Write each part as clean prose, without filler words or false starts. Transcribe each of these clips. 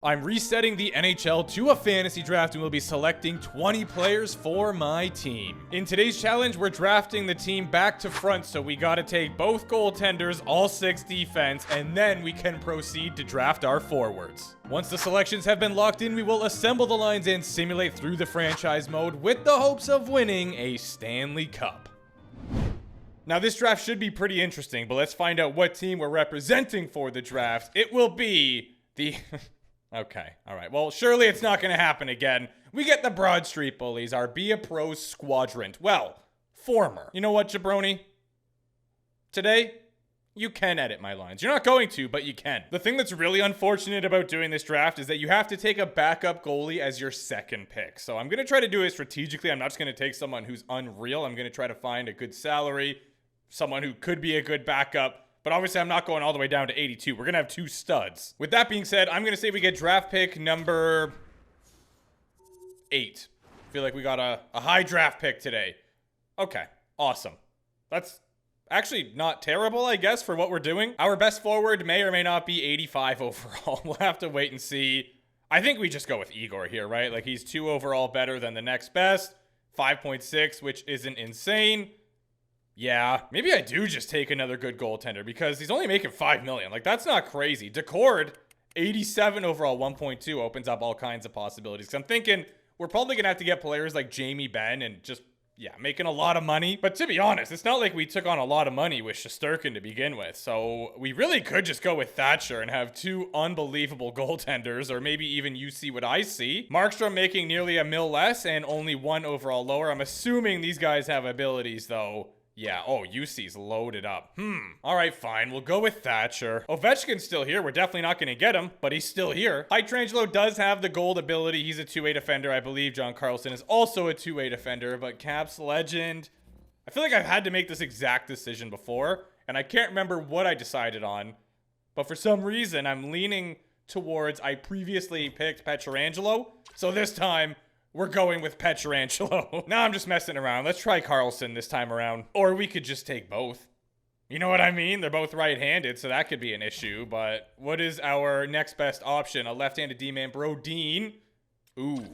I'm resetting the NHL to a fantasy draft and we'll be selecting 20 players for my team. In today's challenge, we're drafting the team back to front, so we gotta take both goaltenders, all 6 defense, and then we can proceed to draft our forwards. Once the selections have been locked in, we will assemble the lines and simulate through the franchise mode with the hopes of winning a Stanley Cup. Now this draft should be pretty interesting, but let's find out what team we're representing for the draft. It will be the... Okay, alright. Well, surely it's not going to happen again. We get the Broad Street Bullies, our Be a Pro squadrant. Well, former. You know what, jabroni? Today, you can edit my lines. You're not going to, but you can. The thing that's really unfortunate about doing this draft is that you have to take a backup goalie as your second pick. So I'm going to try to do it strategically. I'm not just going to take someone who's unreal. I'm going to try to find a good salary, someone who could be a good backup. But obviously, I'm not going all the way down to 82. We're going to have 2 studs. With that being said, I'm going to say we get draft pick number 8. I feel like we got a high draft pick today. Okay, awesome. That's actually not terrible, I guess, for what we're doing. Our best forward may or may not be 85 overall. We'll have to wait and see. I think we just go with Igor here, right? Like, he's 2 overall better than the next best. 5.6, which isn't insane. Yeah, maybe I do just take another good goaltender because he's only making $5 million. Like, that's not crazy. Decord, 87 overall, 1.2 opens up all kinds of possibilities. I'm thinking we're probably going to have to get players like Jamie Benn and just, yeah, making a lot of money. But to be honest, it's not like we took on a lot of money with Shesterkin to begin with. So we really could just go with Thatcher and have 2 unbelievable goaltenders, or maybe even you see what I see. Markstrom making nearly $1 million less and only 1 overall lower. I'm assuming these guys have abilities, though. Yeah, oh, UC's loaded up. All right, fine. We'll go with Thatcher. Ovechkin's still here. We're definitely not going to get him, but he's still here. Pietrangelo does have the gold ability. He's a 2-way defender. I believe John Carlson is also a 2-way defender, but Caps legend. I feel like I've had to make this exact decision before, and I can't remember what I decided on, but for some reason, I'm leaning towards I previously picked Pietrangelo, so this time... we're going with Pietrangelo. Now I'm just messing around. Let's try Carlson this time around. Or we could just take both. You know what I mean? They're both right-handed, so that could be an issue. But what is our next best option? A left-handed D-man, Brodin. Ooh.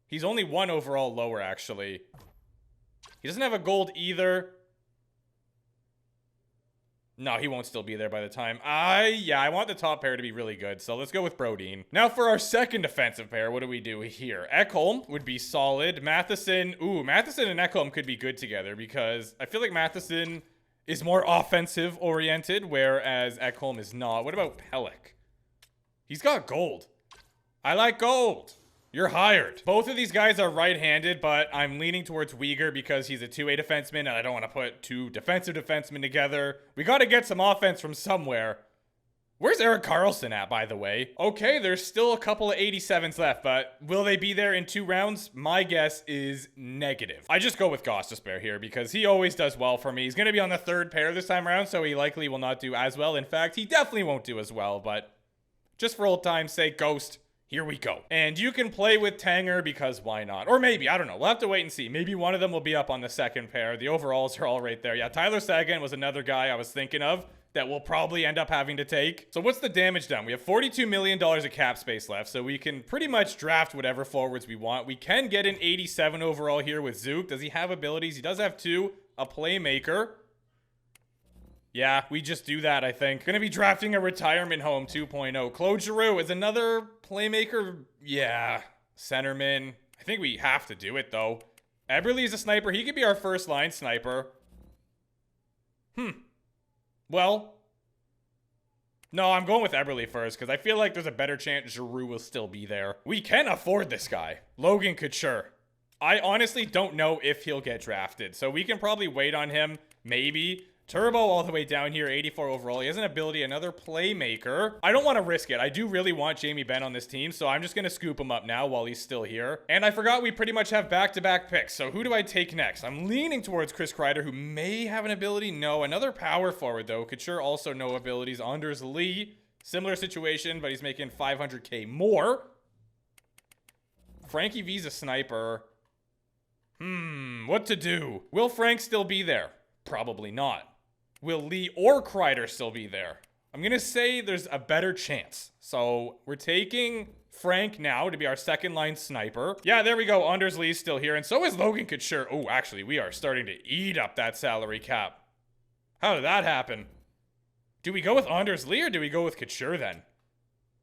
He's only 1 overall lower, actually. He doesn't have a gold either. No, he won't still be there by the time. Yeah, I want the top pair to be really good, so let's go with Brodin. Now for our second defensive pair, what do we do here? Ekholm would be solid. Matheson, Matheson and Ekholm could be good together because I feel like Matheson is more offensive oriented, whereas Ekholm is not. What about Pelech? He's got gold. I like gold. You're hired. Both of these guys are right-handed, but I'm leaning towards Uyghur because he's a 2-way defenseman, and I don't want to put 2 defensive defensemen together. We got to get some offense from somewhere. Where's Erik Karlsson at, by the way? Okay, there's still a couple of 87s left, but will they be there in 2 rounds? My guess is negative. I just go with Gostisbehere here because he always does well for me. He's going to be on the 3rd pair this time around, so he likely will not do as well. In fact, he definitely won't do as well, but just for old time's sake, Ghost. Here we go. And you can play with Tanger because why not? Or maybe, I don't know. We'll have to wait and see. Maybe one of them will be up on the 2nd pair. The overalls are all right there. Yeah, Tyler Seguin was another guy I was thinking of that we'll probably end up having to take. So what's the damage done? We have $42 million of cap space left, so we can pretty much draft whatever forwards we want. We can get an 87 overall here with Zook. Does he have abilities? He does have 2. A playmaker. Yeah, we just do that, I think. Gonna be drafting a retirement home 2.0. Claude Giroux is another playmaker. Yeah, centerman. I think we have to do it, though. Eberle is a sniper. He could be our first line sniper. Well. No, I'm going with Eberle first, because I feel like there's a better chance Giroux will still be there. We can afford this guy. Logan Couture. I honestly don't know if he'll get drafted, so we can probably wait on him. Maybe. Turbo all the way down here, 84 overall. He has an ability, another playmaker. I don't want to risk it. I do really want Jamie Benn on this team, so I'm just going to scoop him up now while he's still here. And I forgot we pretty much have back-to-back picks, so who do I take next? I'm leaning towards Chris Kreider, who may have an ability. No, another power forward, though. Couture also no abilities. Anders Lee, similar situation, but he's making $500K more. Frankie V's a sniper. What to do? Will Frank still be there? Probably not. Will Lee or Kreider still be there? I'm going to say there's a better chance. So we're taking Frank now to be our second line sniper. Yeah, there we go. Anders Lee's still here. And so is Logan Couture. Oh, actually, we are starting to eat up that salary cap. How did that happen? Do we go with Anders Lee or do we go with Couture then?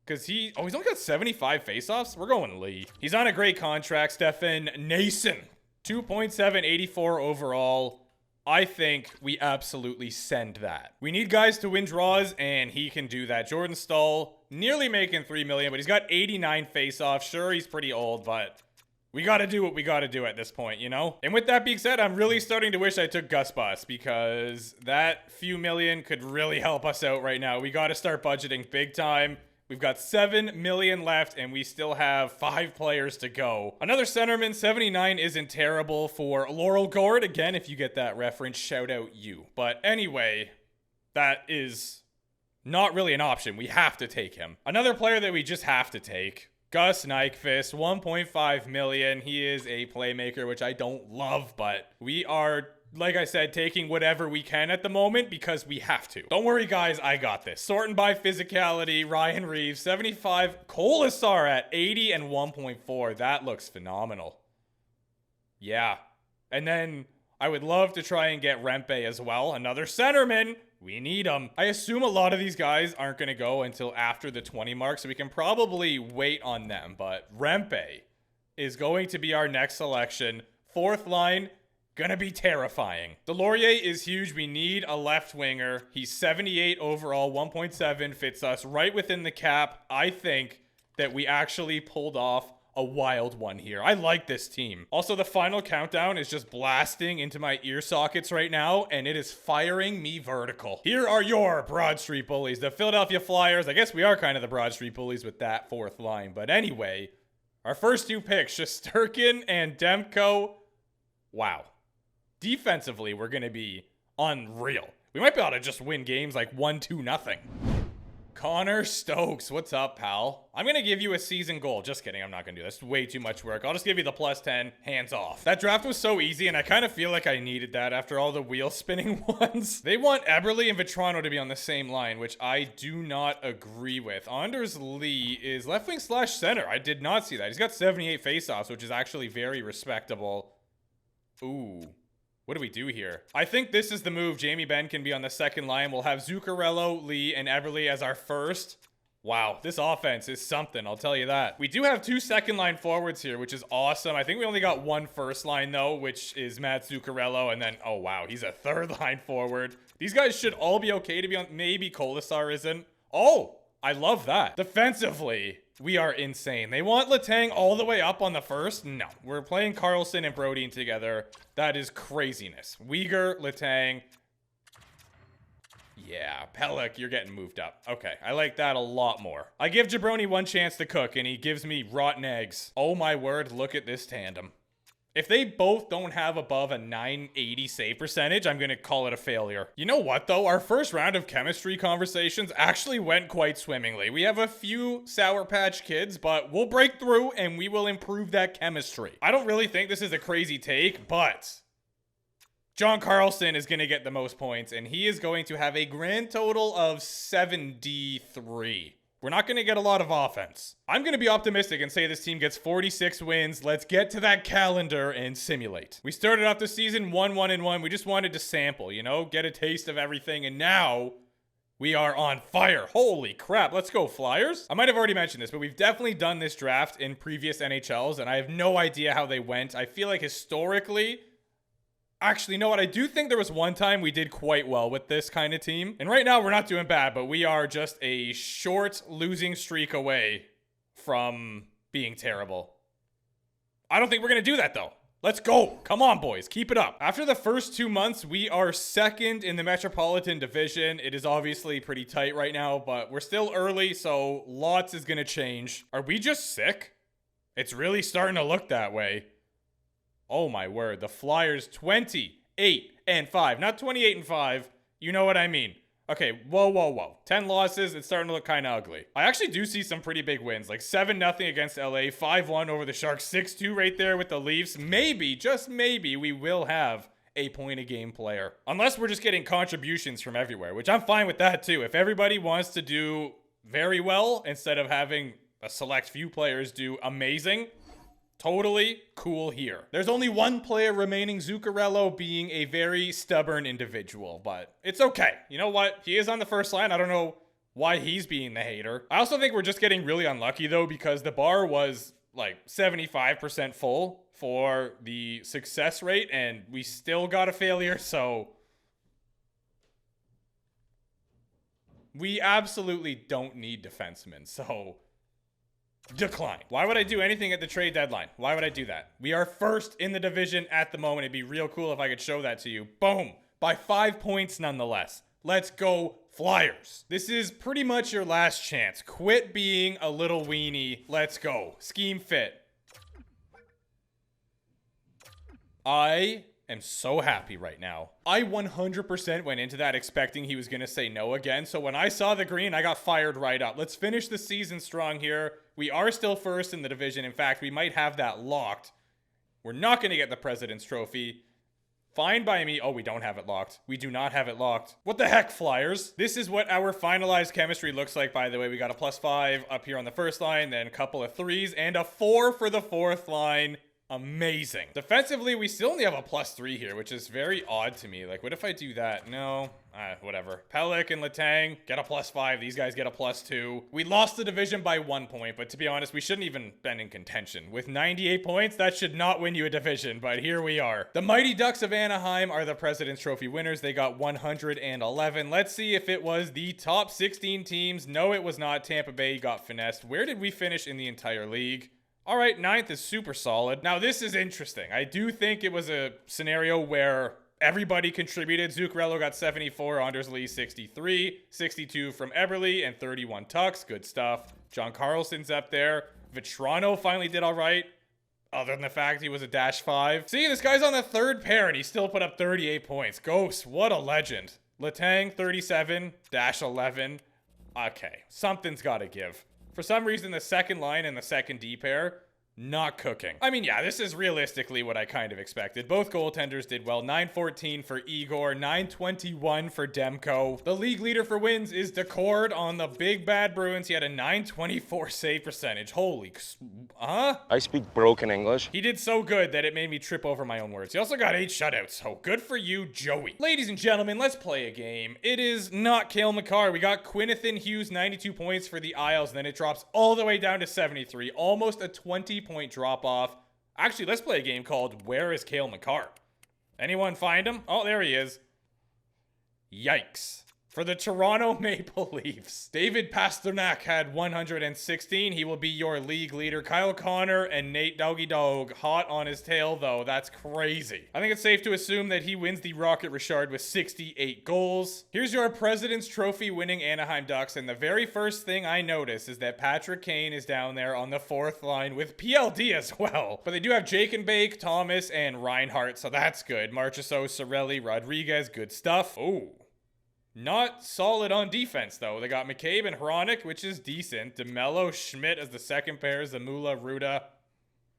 Because he's only got 75 faceoffs. We're going Lee. He's on a great contract. Stefan Nason. 2.784 overall. I think we absolutely send that. We need guys to win draws, and he can do that. Jordan Stahl, nearly making $3 million, but he's got 89 faceoffs. Sure, he's pretty old, but we got to do what we got to do at this point, you know? And with that being said, I'm really starting to wish I took Gus Bus, because that few million could really help us out right now. We got to start budgeting big time. We've got 7 million left, and we still have 5 players to go. Another centerman, 79 isn't terrible for Laurel Gord. Again, if you get that reference, shout out you. But anyway, that is not really an option. We have to take him. Another player that we just have to take, Gus Nyquist, 1.5 million. He is a playmaker, which I don't love, but we are, like I said, taking whatever we can at the moment because we have to. Don't worry, guys. I got this. Sorting by physicality, Ryan Reeves, 75. Colasar at 80 and 1.4. That looks phenomenal. Yeah. And then I would love to try and get Rempe as well. Another centerman. We need him. I assume a lot of these guys aren't going to go until after the 20 mark, so we can probably wait on them. But Rempe is going to be our next selection. Fourth line. Gonna be terrifying. Delorier is huge. We need a left winger. He's 78 overall, 1.7 fits us right within the cap. I think that we actually pulled off a wild one here. I like this team. Also, the final countdown is just blasting into my ear sockets right now, and it is firing me vertical. Here are your Broad Street Bullies, the Philadelphia Flyers. I guess we are kind of the Broad Street Bullies with that fourth line. But anyway, our first 2 picks, Shesterkin and Demko. Wow. Defensively, we're going to be unreal. We might be able to just win games like 1-2-0. Connor Stokes, what's up, pal? I'm going to give you a season goal. Just kidding, I'm not going to do this. Way too much work. I'll just give you the +10, hands off. That draft was so easy, and I kind of feel like I needed that after all the wheel-spinning ones. They want Eberle and Vetrano to be on the same line, which I do not agree with. Anders Lee is left wing / center. I did not see that. He's got 78 faceoffs, which is actually very respectable. Ooh. What do we do here? I think this is the move. Jamie Benn can be on the second line. We'll have Zuccarello, Lee, and Eberle as our first. Wow, this offense is something, I'll tell you that. We do have 2 second line forwards here, which is awesome. I think we only got 1 first line, though, which is Matt Zuccarello. And then, oh, wow, he's a third line forward. These guys should all be okay to be on. Maybe Colasar isn't. Oh, I love that. Defensively, we are insane. They want Letang all the way up on the first? No. We're playing Carlson and Brodin together. That is craziness. Uyghur, Letang. Yeah, Pellick, you're getting moved up. Okay, I like that a lot more. I give Jabroni 1 chance to cook, and he gives me rotten eggs. Oh my word, look at this tandem. If they both don't have above a 980 save percentage, I'm going to call it a failure. You know what, though? Our first round of chemistry conversations actually went quite swimmingly. We have a few Sour Patch Kids, but we'll break through and we will improve that chemistry. I don't really think this is a crazy take, but John Carlson is going to get the most points, and he is going to have a grand total of 73. We're not going to get a lot of offense. I'm going to be optimistic and say this team gets 46 wins. Let's get to that calendar and simulate. We started off the season 1-1-1. We just wanted to sample, you know, get a taste of everything. And now we are on fire. Holy crap. Let's go, Flyers. I might have already mentioned this, but we've definitely done this draft in previous NHLs, and I have no idea how they went. I feel like historically, actually, you know what? I do think there was one time we did quite well with this kind of team. And right now, we're not doing bad, but we are just a short losing streak away from being terrible. I don't think we're going to do that, though. Let's go. Come on, boys. Keep it up. After the first 2 months, we are second in the Metropolitan Division. It is obviously pretty tight right now, but we're still early, so lots is going to change. Are we just sick? It's really starting to look that way. Oh my word, the Flyers 28-5, not 28-5. You know what I mean. Okay, whoa. 10 losses, it's starting to look kind of ugly. I actually do see some pretty big wins, like 7-0 against LA, 5-1 over the Sharks, 6-2 right there with the Leafs. Maybe, just maybe, we will have a point a game player. Unless we're just getting contributions from everywhere, which I'm fine with that too. If everybody wants to do very well instead of having a select few players do amazing, totally cool here. There's only one player remaining, Zuccarello being a very stubborn individual, but it's okay. You know what? He is on the first line. I don't know why he's being the hater. I also think we're just getting really unlucky though, because the bar was like 75% full for the success rate and we still got a failure. So we absolutely don't need defensemen. So decline. Why would I do anything at the trade deadline? Why would I do that? We are first in the division at the moment. It'd be real cool if I could show that to you. Boom. By 5 points nonetheless. Let's go Flyers. This is pretty much your last chance. Quit being a little weenie. Let's go. Scheme fit. I am so happy right now. I 100% went into that expecting he was going to say no again. So when I saw the green, I got fired right up. Let's finish the season strong here. We are still first in the division. In fact, we might have that locked. We're not going to get the President's Trophy. Fine by me. Oh, we don't have it locked. We do not have it locked. What the heck, Flyers? This is what our finalized chemistry looks like, by the way. We got a +5 up here on the first line, then a couple of 3s, and a 4 for the fourth line. Amazing. Defensively, we still only have a +3 here, which is very odd to me. Like, what if I do that? No. Whatever. Pellick and Letang get a +5. These guys get a +2. We lost the division by 1 point, but to be honest, we shouldn't even been in contention. With 98 points, that should not win you a division, but here we are. The Mighty Ducks of Anaheim are the President's Trophy winners. They got 111. Let's see if it was the top 16 teams. No, it was not. Tampa Bay got finessed. Where did we finish in the entire league? All right, 9th is super solid. Now, this is interesting. I do think it was a scenario where everybody contributed. Zuccarello got 74, Anders Lee 63, 62 from Eberle, and 31 Tucks. Good stuff. John Carlson's up there. Vetrano finally did all right, other than the fact he was a -5. See, this guy's on the third pair, and he still put up 38 points. Ghost, what a legend. Letang, 37, -11. Okay, something's got to give. For some reason, the second line and the second D pair, not cooking. I mean, yeah, this is realistically what I kind of expected. Both goaltenders did well. 914 for Igor, 921 for Demko. The league leader for wins is Decord on the Big Bad Bruins. He had a 924 save percentage. Holy, I speak broken English. He did so good that it made me trip over my own words. He also got 8 shutouts, so good for you, Joey. Ladies and gentlemen, let's play a game. It is not Cale Makar. We got Quinnathan Hughes, 92 points for the Isles, and then it drops all the way down to 73. Almost a 20-point drop off. Actually, let's play a game called Where is Cale Makar? Anyone find him? Oh, there he is. Yikes. For the Toronto Maple Leafs, David Pasternak had 116. He will be your league leader. Kyle Connor and Nate Doggy Dog hot on his tail, though. That's crazy. I think it's safe to assume that he wins the Rocket Richard with 68 goals. Here's your President's Trophy winning Anaheim Ducks, and the very first thing I notice is that Patrick Kane is down there on the fourth line with PLD as well. But they do have Jake and Bake, Thomas, and Reinhart, so that's good. Marchessault, Sorelli, Rodriguez, good stuff. Ooh. Not solid on defense, though. They got McCabe and Hronik, which is decent. DeMello, Schmidt as the second pair. Zamula, Ruda.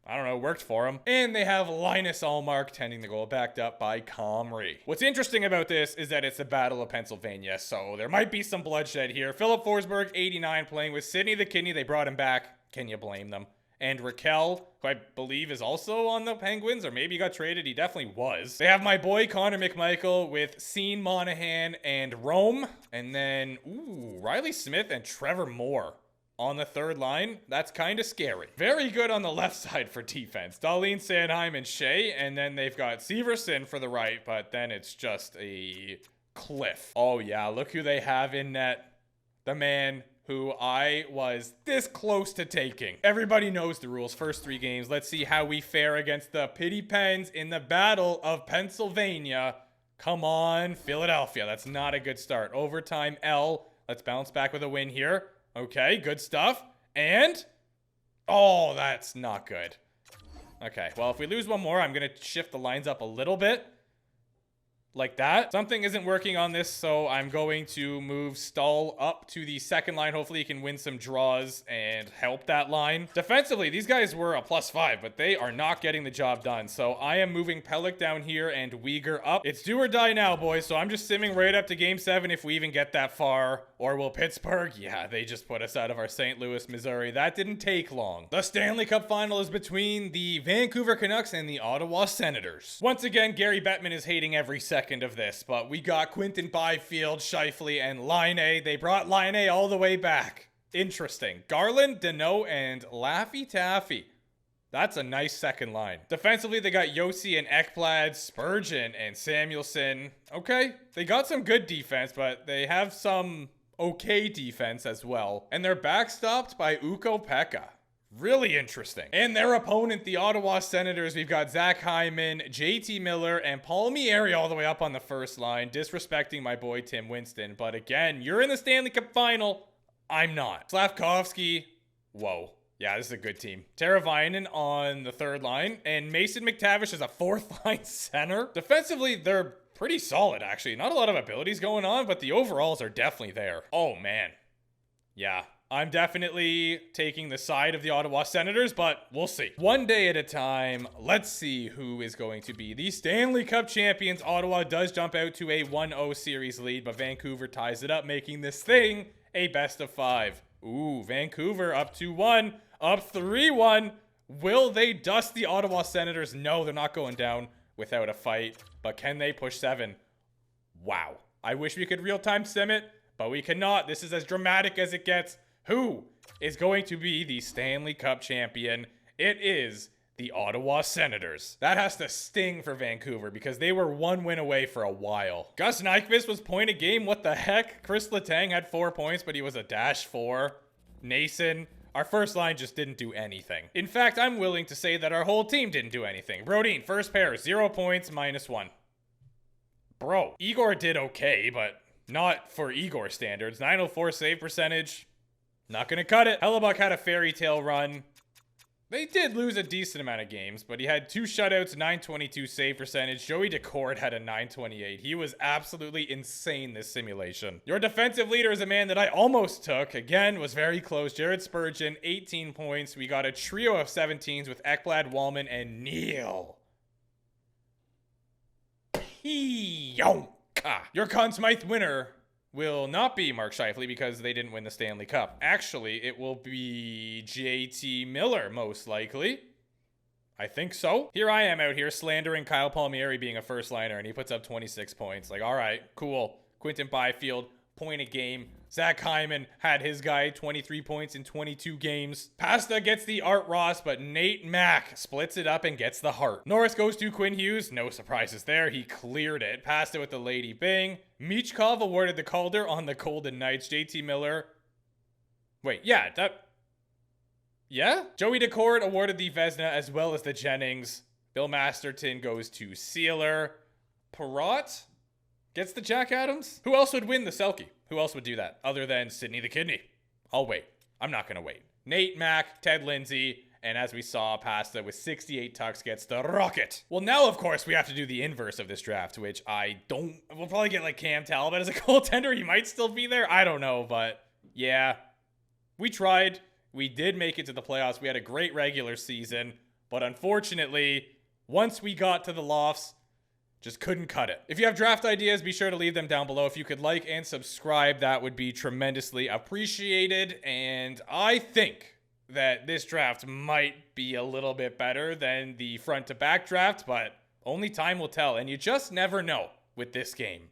I don't know, worked for him. And they have Linus Allmark tending the goal, backed up by Comrie. What's interesting about this is that it's the Battle of Pennsylvania, so there might be some bloodshed here. Philip Forsberg, 89, playing with Sidney the Kidney. They brought him back. Can you blame them? And Raquel, who I believe is also on the Penguins, or maybe he got traded. He definitely was. They have my boy Connor McMichael with Sean Monahan and Rome. And then, ooh, Riley Smith and Trevor Moore on the third line. That's kind of scary. Very good on the left side for defense. Darlene Sandheim and Shea. And then they've got Severson for the right, but then it's just a cliff. Oh yeah, look who they have in net. The man who I was this close to taking. Everybody knows the rules. First 3 games. Let's see how we fare against the Pity Pens in the Battle of Pennsylvania. Come on, Philadelphia. That's not a good start. Overtime L. Let's bounce back with a win here. Okay, good stuff. And, oh, that's not good. Okay, well, if we lose one more, I'm going to shift the lines up a little bit. like that. Something isn't working on this, so I'm going to move Stahl up to the second line. Hopefully he can win some draws and help that line. Defensively, these guys were a +5, but they are not getting the job done. So I am moving Pellick down here and Uyghur up. It's do or die now, boys. So I'm just simming right up to game 7 if we even get that far. Or will Pittsburgh? Yeah, they just put us out of our St. Louis, Missouri. That didn't take long. The Stanley Cup final is between the Vancouver Canucks and the Ottawa Senators. Once again, Gary Bettman is hating every second of this, but we got Quinton Byfield, Scheifele, and Laine. They brought Laine all the way back. Interesting. Garland, Deneau, and Laffy Taffy. That's a nice second line. Defensively, they got Yossi and Ekblad, Spurgeon, and Samuelson. Okay, they got some good defense, but they have some okay defense as well. And they're backstopped by Ukko-Pekka. Really interesting. And their opponent, the Ottawa Senators, we've got Zach Hyman, JT Miller, and Palmieri all the way up on the first line, disrespecting my boy Tim Winston. But again, you're in the Stanley Cup final. I'm not. Slavkovsky, whoa. Yeah, this is a good team. Teravainen on the third line, and Mason McTavish is a fourth line center. Defensively, they're pretty solid, actually. Not a lot of abilities going on, but the overalls are definitely there. Oh, man. Yeah. I'm definitely taking the side of the Ottawa Senators, but we'll see. One day at a time, let's see who is going to be the Stanley Cup champions. Ottawa does jump out to a 1-0 series lead, but Vancouver ties it up, making this thing a best of 5. Ooh, Vancouver up 2-1, up 3-1. Will they dust the Ottawa Senators? No, they're not going down without a fight, but can they push 7? Wow. I wish we could real-time sim it, but we cannot. This is as dramatic as it gets. Who is going to be the Stanley Cup champion? It is the Ottawa Senators. That has to sting for Vancouver because they were 1 win away for a while. Gus Nyquist was point a game. What the heck? Chris Letang had 4 points, but he was a -4. Nason, our first line just didn't do anything. In fact, I'm willing to say that our whole team didn't do anything. Brodin, first pair, 0 points, -1. Bro, Igor did okay, but not for Igor standards. 904 save percentage. Not gonna cut it. Hellebuck had a fairy tale run. They did lose a decent amount of games, but he had 2 shutouts, 922 save percentage. Joey Decord had a 928. He was absolutely insane this simulation. Your defensive leader is a man that I almost took. Again, was very close. Jared Spurgeon, 18 points. We got a trio of 17s with Ekblad, Wallman, and Neal. Pionka. Your Conn Smythe winner will not be Mark Scheifele because they didn't win the Stanley Cup. Actually, it will be JT Miller, most likely. I think so. Here I am out here slandering Kyle Palmieri being a first liner, and he puts up 26 points. Like, all right, cool. Quinton Byfield, point a game. Zach Hyman had his guy 23 points in 22 games. Pasta gets the Art Ross, but Nate Mack splits it up and gets the Hart. Norris goes to Quinn Hughes. No surprises there. He cleared it. Pasta with the Lady Bing. Michkov awarded the Calder on the Golden Knights. JT Miller. Wait, yeah, Joey Decord awarded the Vezina as well as the Jennings. Bill Masterton goes to Sealer. Perrott gets the Jack Adams. Who else would win the Selkie? Who else would do that other than Sidney the Kidney? I'll wait. I'm not going to wait. Nate Mack, Ted Lindsay, and as we saw, Pasta with 68 tucks gets the Rocket. Well, now, of course, we have to do the inverse of this draft, which we'll probably get like Cam Talbot as a goaltender. He might still be there. I don't know, but yeah, we tried. We did make it to the playoffs. We had a great regular season, but unfortunately, once we got to the lofts, just couldn't cut it. If you have draft ideas, be sure to leave them down below. If you could like and subscribe, that would be tremendously appreciated. And I think that this draft might be a little bit better than the front to back draft, but only time will tell. And you just never know with this game.